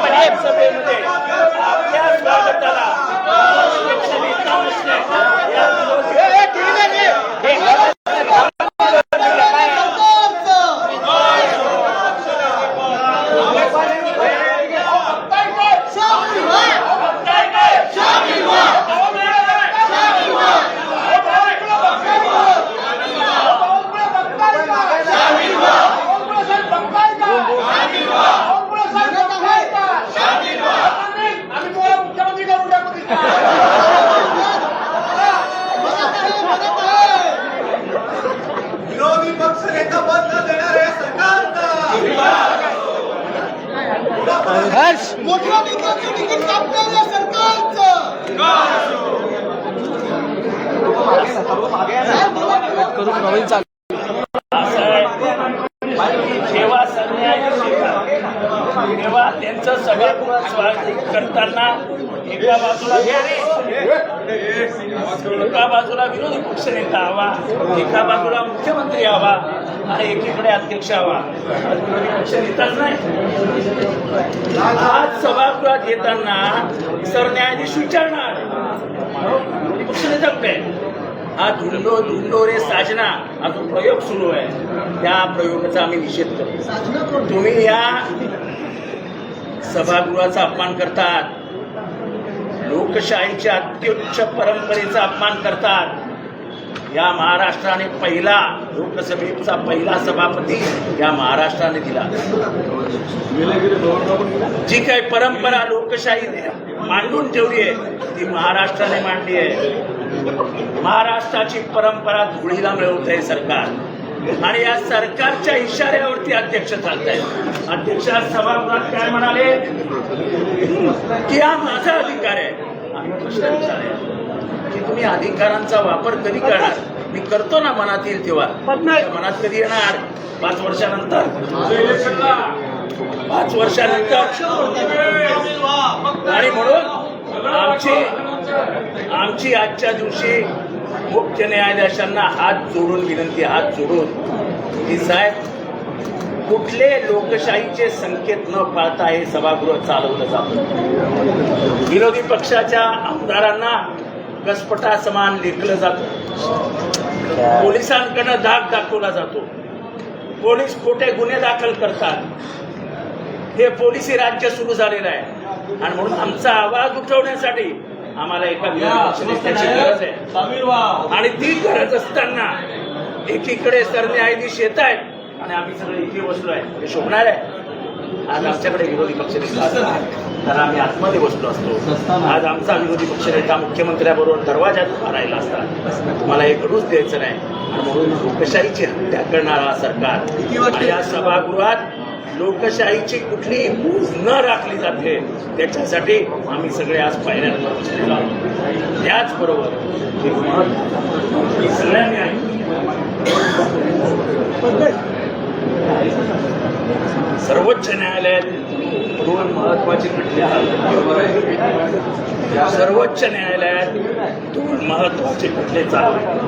सभेमध्ये आपल्या स्वागताला नेता नसणे या विरोधी पक्ष नेता पद न देणाऱ्या सरकारचा मोठ्या नेत्याचं तिकीट कापणाऱ्या सरकारचं जेव्हा तेव्हा त्यांचं सगळं स्वागत करताना एका बाजूला विरोधी पक्ष नेता हवा, एका बाजूला मुख्यमंत्री हवा आणि एकीकडे अध्यक्ष हवा. विरोधी पक्ष नेताच नाही. आज सभागृहात येताना सरन्यायाधीश विचारणार विरोधी पक्ष नेता कुठे. हा धुंडो रे साजना हा जो प्रयोग सुरू आहे त्या प्रयोगाचा आम्ही निषेध करतो. तुम्ही या सभागृहाचा अपमान करतात, लोकशाहीच्या अत्युच्च परंपरेचा अपमान करतात. या महाराष्ट्राने पहिला लोकसभेचा पहिला सभापती या महाराष्ट्राने दिला. जी काही परंपरा लोकशाहीने मांडून ठेवली आहे ती महाराष्ट्राने मांडली आहे. महाराष्ट्राची परंपरा धुळीला मिळवत आहे सरकार आणि या सरकारच्या इशाऱ्यावरती अध्यक्ष चालत आहेत. अध्यक्ष सभागृहात काय म्हणाले की हा माझा अधिकार आहे. आम्ही प्रश्न विचारले की तुम्ही अधिकारांचा वापर कधी करणार. मी करतो ना मनात येईल तेव्हा. मनात कधी येणार 5 वर्षानंतर 5 वर्षानंतर. आणि म्हणून आमची आजच्या दिवशी मुख्य न्यायाधीशांना हात जोडून विनंती, हात जोडून की साहेब कुठले लोकशाहीचे संकेत न पाळता हे सभागृह चालवलं जातं. विरोधी पक्षाच्या आमदारांना कसपटा समान लेखलं जातं. पोलिसांकडनं धाक दाखवला जातो. पोलीस खोटे गुन्हे दाखल करतात. हे पोलिसी राज्य सुरू झालेलं आहे आणि म्हणून आमचा आवाज उठवण्यासाठी आम्हाला एका विरोधी पक्षनेत्याची गरज आहे. आणि ती गरज असताना एकीकडे सरन्यायाधीश येत आहेत आणि आम्ही सगळे इथे बसलो आहे. हे शोभणार आहे. आज आमच्याकडे विरोधी पक्षनेता तर आम्ही आतमध्ये बसलो असतो. आज आमचा विरोधी पक्षनेता मुख्यमंत्र्याबरोबर दरवाजात उभा राहिला असता. तुम्हाला एक घडूच द्यायचं नाही. आणि म्हणून लोकशाहीची हत्या करणारा सरकार या सभागृहात लोकशाहीची कुठलीही मूज न राखली जाते त्याच्यासाठी आम्ही सगळे आज पायऱ्यांवर बसलेलो आहोत. त्याचबरोबर सगळ्यांनी सर्वोच्च न्यायालयात 2 महत्वाचे खटले आहेत. सर्वोच्च न्यायालयात 2 महत्वाचे खटले चालू आहेत.